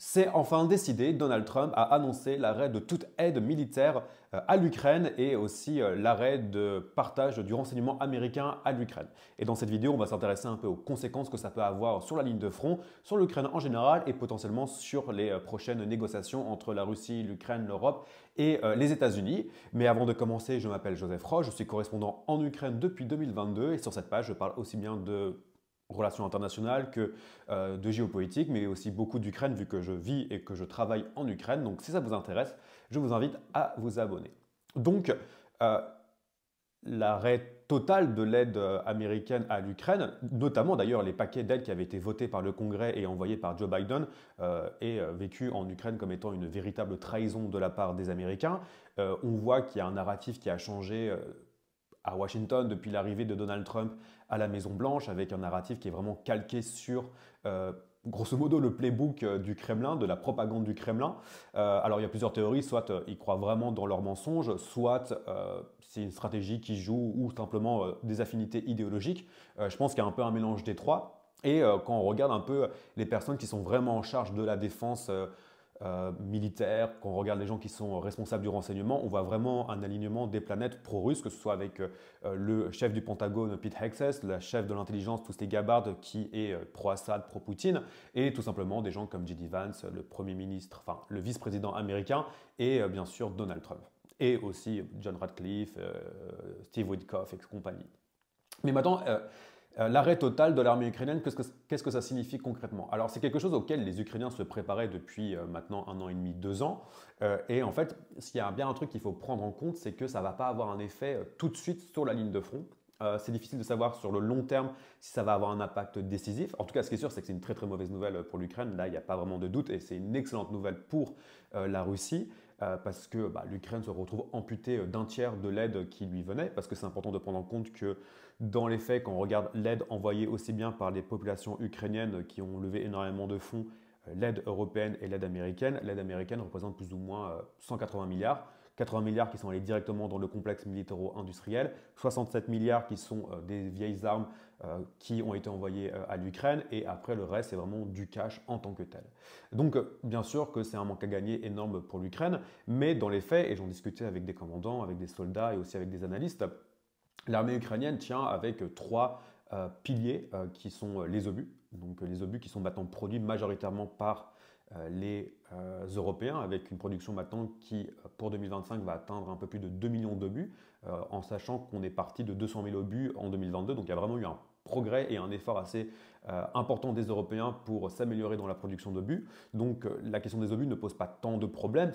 C'est enfin décidé, Donald Trump a annoncé l'arrêt de toute aide militaire à l'Ukraine et aussi l'arrêt de partage du renseignement américain à l'Ukraine. Et dans cette vidéo, on va s'intéresser un peu aux conséquences que ça peut avoir sur la ligne de front, sur l'Ukraine en général et potentiellement sur les prochaines négociations entre la Russie, l'Ukraine, l'Europe et les États-Unis. Mais avant de commencer, je m'appelle Joseph Roche, je suis correspondant en Ukraine depuis 2022 et sur cette page, je parle aussi bien de relations internationales que de géopolitique, mais aussi beaucoup d'Ukraine vu que je vis et que je travaille en Ukraine. Donc si ça vous intéresse, je vous invite à vous abonner. Donc euh, l'arrêt total de l'aide américaine à l'Ukraine, notamment d'ailleurs les paquets d'aide qui avaient été votés par le Congrès et envoyés par Joe Biden, est vécu en Ukraine comme étant une véritable trahison de la part des Américains. On voit qu'il y a un narratif qui a changé à Washington depuis l'arrivée de Donald Trump à la Maison-Blanche, avec un narratif qui est vraiment calqué sur, grosso modo, le playbook du Kremlin, de la propagande du Kremlin. Alors il y a plusieurs théories, soit ils croient vraiment dans leurs mensonges, soit c'est une stratégie qui joue ou simplement des affinités idéologiques. Je pense qu'il y a un peu un mélange des trois. Et quand on regarde un peu les personnes qui sont vraiment en charge de la défense militaires, quand on regarde les gens qui sont responsables du renseignement, on voit vraiment un alignement des planètes pro-russes, que ce soit avec le chef du Pentagone, Pete Hegseth, la chef de l'intelligence, Tulsi Gabbard, qui est pro-Assad, pro-Poutine, et tout simplement des gens comme J.D. Vance, le Premier ministre, enfin le vice-président américain, et bien sûr Donald Trump. Et aussi John Radcliffe, Steve Witkoff et compagnie. Mais maintenant, l'arrêt total de l'armée ukrainienne, qu'est-ce que ça signifie concrètement? Alors c'est quelque chose auquel les Ukrainiens se préparaient depuis maintenant 1 an et demi, 2 ans. Et en fait, s'il y a bien un truc qu'il faut prendre en compte, c'est que ça ne va pas avoir un effet tout de suite sur la ligne de front. C'est difficile de savoir sur le long terme si ça va avoir un impact décisif. En tout cas, ce qui est sûr, c'est que c'est une très très mauvaise nouvelle pour l'Ukraine. Là, il n'y a pas vraiment de doute et c'est une excellente nouvelle pour la Russie. Parce que l'Ukraine se retrouve amputée d'un tiers de l'aide qui lui venait, parce que c'est important de prendre en compte que dans les faits, quand on regarde l'aide envoyée aussi bien par les populations ukrainiennes qui ont levé énormément de fonds, l'aide européenne et l'aide américaine représente plus ou moins 180 milliards. 80 milliards qui sont allés directement dans le complexe militaro-industriel, 67 milliards qui sont des vieilles armes qui ont été envoyées à l'Ukraine, et après le reste c'est vraiment du cash en tant que tel. Donc bien sûr que c'est un manque à gagner énorme pour l'Ukraine, mais dans les faits, et j'en discutais avec des commandants, avec des soldats et aussi avec des analystes, l'armée ukrainienne tient avec trois piliers qui sont les obus. Donc les obus qui sont maintenant produits majoritairement par les Européens, avec une production maintenant qui, pour 2025, va atteindre un peu plus de 2 millions d'obus, en sachant qu'on est parti de 200 000 obus en 2022. Donc il y a vraiment eu un progrès et un effort assez important des Européens pour s'améliorer dans la production d'obus. Donc la question des obus ne pose pas tant de problèmes,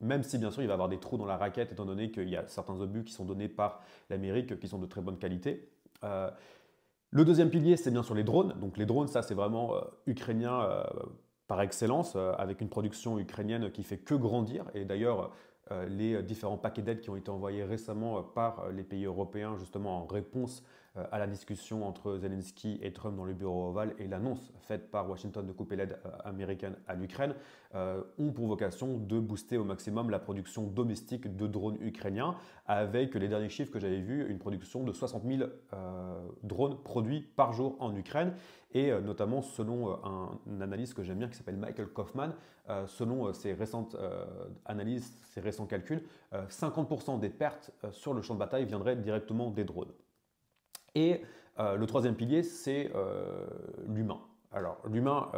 même si bien sûr il va y avoir des trous dans la raquette, étant donné qu'il y a certains obus qui sont donnés par l'Amérique qui sont de très bonne qualité. Le deuxième pilier, c'est bien sûr les drones. Donc les drones, ça c'est vraiment ukrainien par excellence, avec une production ukrainienne qui fait que grandir. Et d'ailleurs, les différents paquets d'aide qui ont été envoyés récemment par les pays européens, justement en réponse à la discussion entre Zelensky et Trump dans le bureau ovale et l'annonce faite par Washington de couper l'aide américaine à l'Ukraine, ont pour vocation de booster au maximum la production domestique de drones ukrainiens, avec les derniers chiffres que j'avais vus, une production de 60 000 drones produits par jour en Ukraine, et notamment selon un analyste que j'aime bien qui s'appelle Michael Kaufman, selon ses récentes analyses, ses récents calculs, 50% des pertes sur le champ de bataille viendraient directement des drones. Et le troisième pilier, c'est l'humain. Alors l'humain,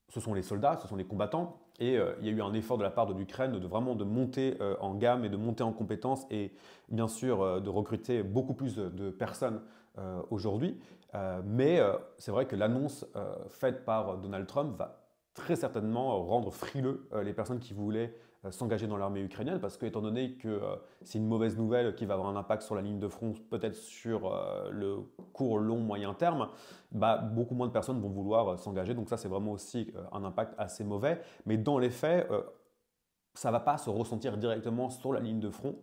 ce sont les soldats, ce sont les combattants, et il y a eu un effort de la part de l'Ukraine de vraiment de monter en gamme et de monter en compétences, et bien sûr de recruter beaucoup plus de personnes aujourd'hui. Mais c'est vrai que l'annonce faite par Donald Trump va très certainement rendre frileux les personnes qui voulaient s'engager dans l'armée ukrainienne, parce que étant donné que c'est une mauvaise nouvelle qui va avoir un impact sur la ligne de front, peut-être sur le court, long, moyen terme, beaucoup moins de personnes vont vouloir s'engager. Donc ça, c'est vraiment aussi un impact assez mauvais. Mais dans les faits, ça ne va pas se ressentir directement sur la ligne de front,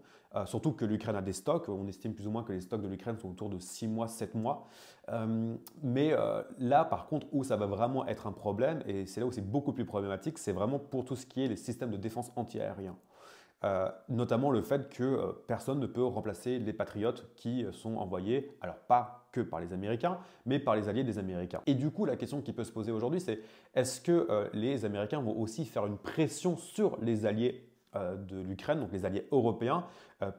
surtout que l'Ukraine a des stocks. On estime plus ou moins que les stocks de l'Ukraine sont autour de 6 mois, 7 mois. Mais là, par contre, où ça va vraiment être un problème, et c'est là où c'est beaucoup plus problématique, c'est vraiment pour tout ce qui est les systèmes de défense antiaérien. Notamment le fait que personne ne peut remplacer les patriotes qui sont envoyés, alors pas que par les Américains, mais par les alliés des Américains. Et du coup, la question qui peut se poser aujourd'hui, c'est est-ce que les Américains vont aussi faire une pression sur les alliés de l'Ukraine, donc les alliés européens,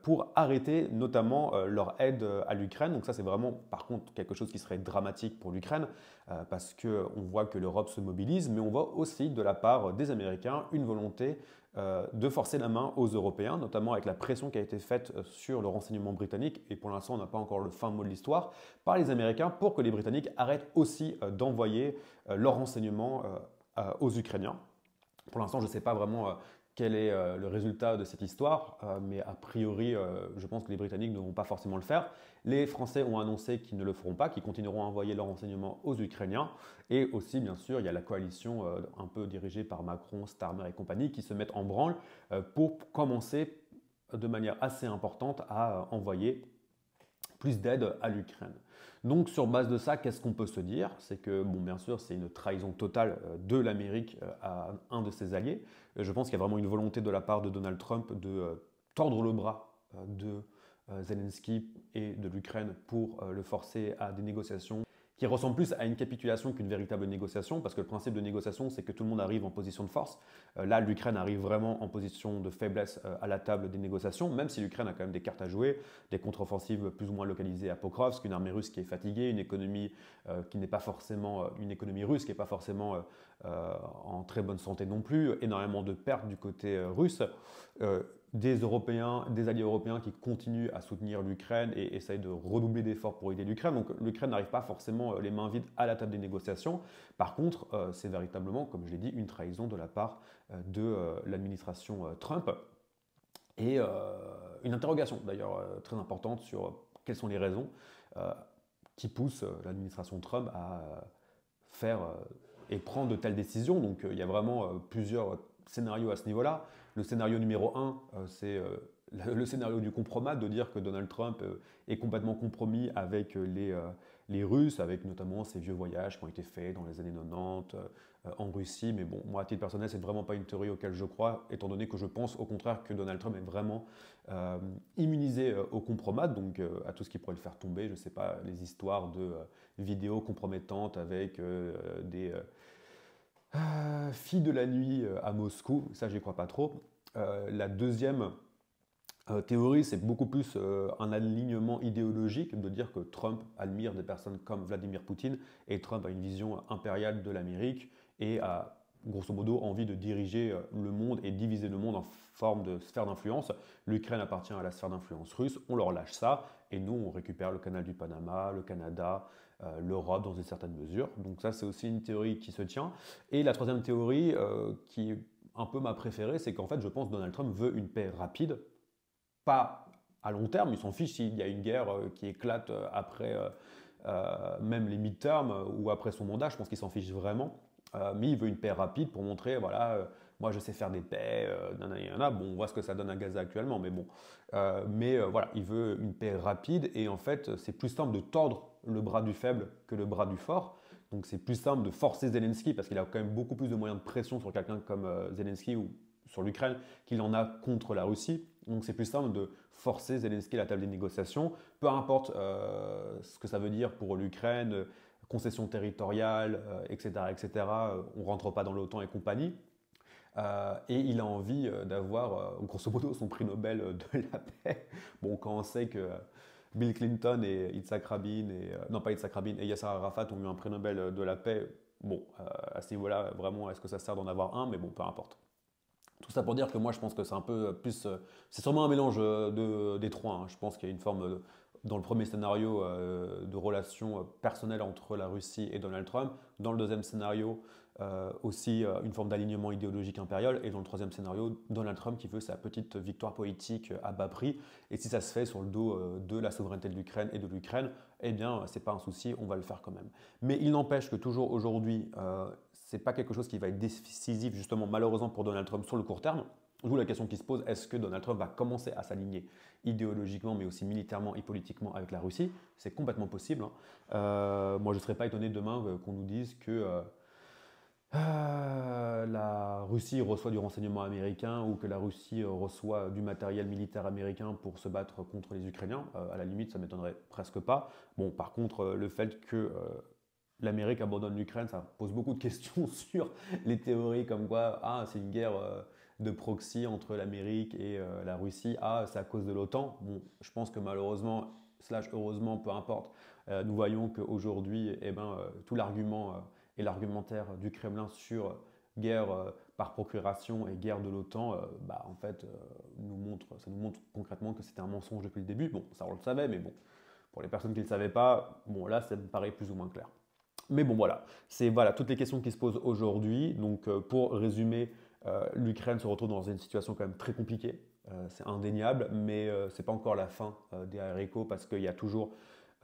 pour arrêter notamment leur aide à l'Ukraine. Donc ça, c'est vraiment, par contre, quelque chose qui serait dramatique pour l'Ukraine, parce qu'on voit que l'Europe se mobilise, mais on voit aussi de la part des Américains une volonté de forcer la main aux Européens, notamment avec la pression qui a été faite sur le renseignement britannique, et pour l'instant on n'a pas encore le fin mot de l'histoire, par les Américains pour que les Britanniques arrêtent aussi d'envoyer leurs renseignements aux Ukrainiens. Pour l'instant, je ne sais pas vraiment quel est le résultat de cette histoire, mais a priori, je pense que les Britanniques ne vont pas forcément le faire. Les Français ont annoncé qu'ils ne le feront pas, qu'ils continueront à envoyer leurs renseignements aux Ukrainiens. Et aussi, bien sûr, il y a la coalition un peu dirigée par Macron, Starmer et compagnie qui se mettent en branle pour commencer de manière assez importante à envoyer plus d'aide à l'Ukraine. Donc sur base de ça, qu'est-ce qu'on peut se dire? C'est que, bon, bien sûr, c'est une trahison totale de l'Amérique à un de ses alliés. Je pense qu'il y a vraiment une volonté de la part de Donald Trump de tordre le bras de Zelensky et de l'Ukraine pour le forcer à des négociations qui ressemble plus à une capitulation qu'une véritable négociation, parce que le principe de négociation, c'est que tout le monde arrive en position de force. Là, l'Ukraine arrive vraiment en position de faiblesse à la table des négociations, même si l'Ukraine a quand même des cartes à jouer, des contre-offensives plus ou moins localisées à Pokrovsk, une armée russe qui est fatiguée, une économie qui n'est pas forcément une économie russe qui n'est pas forcément en très bonne santé non plus, énormément de pertes du côté russe. Des Européens, des alliés européens qui continuent à soutenir l'Ukraine et essayent de redoubler d'efforts pour aider l'Ukraine. Donc l'Ukraine n'arrive pas forcément les mains vides à la table des négociations. Par contre, c'est véritablement, comme je l'ai dit, une trahison de la part de l'administration Trump. Et une interrogation d'ailleurs très importante sur quelles sont les raisons qui poussent l'administration Trump à faire et prendre de telles décisions. Donc il y a vraiment plusieurs scénarios à ce niveau-là. Le scénario numéro 1, c'est le scénario du compromat, de dire que Donald Trump est complètement compromis avec les Russes, avec notamment ces vieux voyages qui ont été faits dans les années 90 en Russie. Mais bon, moi, à titre personnel, c'est vraiment pas une théorie auquel je crois, étant donné que je pense au contraire que Donald Trump est vraiment immunisé au compromat, donc à tout ce qui pourrait le faire tomber. Je ne sais pas, les histoires de vidéos compromettantes avec des filles de la nuit à Moscou, ça j'y crois pas trop. La deuxième théorie, c'est beaucoup plus un alignement idéologique, de dire que Trump admire des personnes comme Vladimir Poutine et Trump a une vision impériale de l'Amérique et a grosso modo envie de diriger le monde et diviser le monde en forme de sphère d'influence. L'Ukraine appartient à la sphère d'influence russe, on leur lâche ça et nous on récupère le canal du Panama, le Canada, l'Europe dans une certaine mesure. Donc ça c'est aussi une théorie qui se tient. Et la troisième théorie qui est un peu ma préférée, c'est qu'en fait je pense que Donald Trump veut une paix rapide, pas à long terme, il s'en fiche s'il y a une guerre qui éclate après même les midterms ou après son mandat, je pense qu'il s'en fiche vraiment. Mais il veut une paix rapide pour montrer, voilà, moi je sais faire des paix, bon, on voit ce que ça donne à Gaza actuellement, mais bon. Voilà, il veut une paix rapide et en fait, c'est plus simple de tordre le bras du faible que le bras du fort. Donc c'est plus simple de forcer Zelensky parce qu'il a quand même beaucoup plus de moyens de pression sur quelqu'un comme Zelensky ou sur l'Ukraine qu'il en a contre la Russie. Donc c'est plus simple de forcer Zelensky à la table des négociations, peu importe ce que ça veut dire pour l'Ukraine, concessions territoriales, etc., etc. On ne rentre pas dans l'OTAN et compagnie. Et il a envie d'avoir, grosso modo, son prix Nobel de la paix. Bon, quand on sait que Bill Clinton et Yitzhak Rabin, non pas Yitzhak Rabin, et Yasser Arafat ont eu un prix Nobel de la paix, bon, à ce niveau-là, vraiment, est-ce que ça sert d'en avoir un? Mais bon, peu importe. Tout ça pour dire que moi, je pense que c'est un peu plus... c'est sûrement un mélange des trois. Hein. Je pense qu'il y a une forme, dans le premier scénario, de relation personnelle entre la Russie et Donald Trump. Dans le deuxième scénario, aussi une forme d'alignement idéologique impérial. Et dans le troisième scénario, Donald Trump qui veut sa petite victoire politique à bas prix. Et si ça se fait sur le dos de la souveraineté de l'Ukraine et de l'Ukraine, eh bien, c'est pas un souci, on va le faire quand même. Mais il n'empêche que toujours aujourd'hui, c'est pas quelque chose qui va être décisif, justement, malheureusement pour Donald Trump sur le court terme. D'où la question qui se pose, est-ce que Donald Trump va commencer à s'aligner idéologiquement, mais aussi militairement et politiquement avec la Russie? C'est complètement possible. Moi, je ne serais pas étonné demain qu'on nous dise que la Russie reçoit du renseignement américain ou que la Russie reçoit du matériel militaire américain pour se battre contre les Ukrainiens. À la limite, ça ne m'étonnerait presque pas. Bon, par contre, le fait que l'Amérique abandonne l'Ukraine, ça pose beaucoup de questions sur les théories comme quoi c'est une guerre de proxy entre l'Amérique et la Russie. C'est à cause de l'OTAN. Bon, je pense que malheureusement, slash heureusement, peu importe, nous voyons qu'aujourd'hui, tout l'argument et l'argumentaire du Kremlin sur guerre par procuration et guerre de l'OTAN, en fait, ça nous montre concrètement que c'était un mensonge depuis le début. Bon, ça on le savait, mais bon, pour les personnes qui ne le savaient pas, bon là, ça me paraît plus ou moins clair. Mais bon, voilà, c'est toutes les questions qui se posent aujourd'hui. Donc, pour résumer, l'Ukraine se retrouve dans une situation quand même très compliquée. C'est indéniable, mais ce n'est pas encore la fin des haricots parce qu'il y a toujours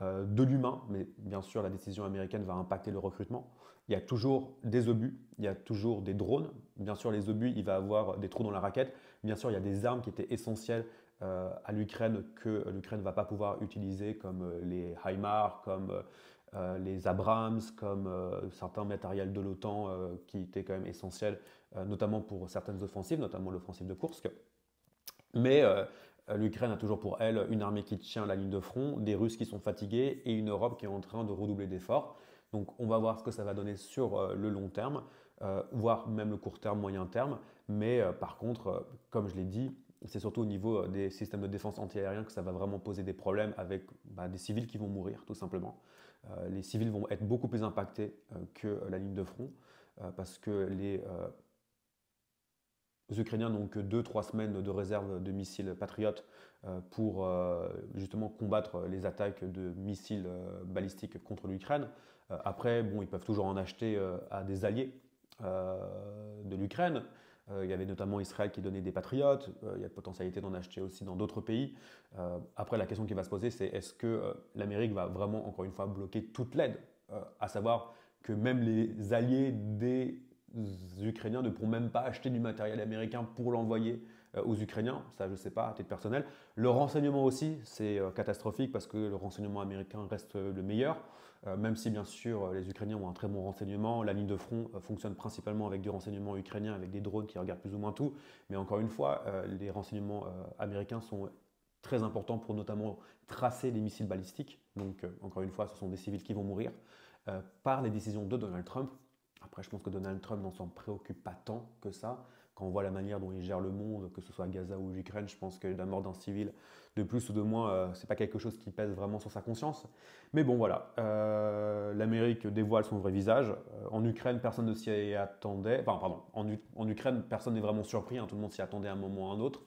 de l'humain, mais bien sûr, la décision américaine va impacter le recrutement. Il y a toujours des obus, il y a toujours des drones. Bien sûr, les obus, il va y avoir des trous dans la raquette. Bien sûr, il y a des armes qui étaient essentielles à l'Ukraine que l'Ukraine ne va pas pouvoir utiliser, comme les HIMARS, comme les Abrams, comme certains matériels de l'OTAN qui étaient quand même essentiels, notamment pour certaines offensives, notamment l'offensive de Kursk. Mais l'Ukraine a toujours pour elle une armée qui tient la ligne de front, des Russes qui sont fatigués et une Europe qui est en train de redoubler d'efforts. Donc on va voir ce que ça va donner sur le long terme, voire même le court terme, moyen terme. Mais par contre, comme je l'ai dit, c'est surtout au niveau des systèmes de défense antiaérien que ça va vraiment poser des problèmes avec des civils qui vont mourir tout simplement. Les civils vont être beaucoup plus impactés que la ligne de front parce que les Ukrainiens n'ont que 2-3 semaines de réserve de missiles Patriot pour justement combattre les attaques de missiles balistiques contre l'Ukraine. Après, bon, ils peuvent toujours en acheter à des alliés de l'Ukraine. Il y avait notamment Israël qui donnait des patriotes. Il y a potentialité d'en acheter aussi dans d'autres pays. Après, la question qui va se poser, c'est est-ce que l'Amérique va vraiment, encore une fois, bloquer toute l'aide, à savoir que même les alliés des Ukrainiens ne pourront même pas acheter du matériel américain pour l'envoyer aux Ukrainiens. Ça, je ne sais pas, à titre personnel. Le renseignement aussi, c'est catastrophique parce que le renseignement américain reste le meilleur. Même si bien sûr les Ukrainiens ont un très bon renseignement, la ligne de front fonctionne principalement avec du renseignement ukrainien, avec des drones qui regardent plus ou moins tout. Mais encore une fois, les renseignements américains sont très importants pour notamment tracer les missiles balistiques. Donc encore une fois, ce sont des civils qui vont mourir par les décisions de Donald Trump. Après, je pense que Donald Trump n'en s'en préoccupe pas tant que ça. Quand on voit la manière dont il gère le monde, que ce soit Gaza ou l'Ukraine, je pense que la mort d'un civil de plus ou de moins, c'est pas quelque chose qui pèse vraiment sur sa conscience. Mais bon, voilà. L'Amérique dévoile son vrai visage. En Ukraine, personne ne s'y attendait. Enfin, pardon. En Ukraine, personne n'est vraiment surpris. Tout le monde s'y attendait à un moment ou à un autre.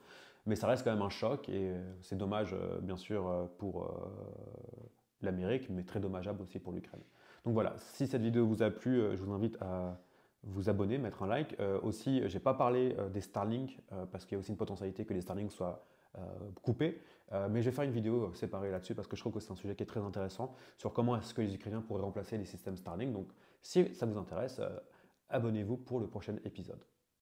Mais ça reste quand même un choc et c'est dommage, bien sûr, pour l'Amérique, mais très dommageable aussi pour l'Ukraine. Donc voilà, si cette vidéo vous a plu, je vous invite à vous abonner, mettre un like. Aussi, je n'ai pas parlé des Starlink parce qu'il y a aussi une potentialité que les Starlink soient coupés. Mais je vais faire une vidéo séparée là-dessus parce que je trouve que c'est un sujet qui est très intéressant sur comment est-ce que les Ukrainiens pourraient remplacer les systèmes Starlink. Donc si ça vous intéresse, abonnez-vous pour le prochain épisode.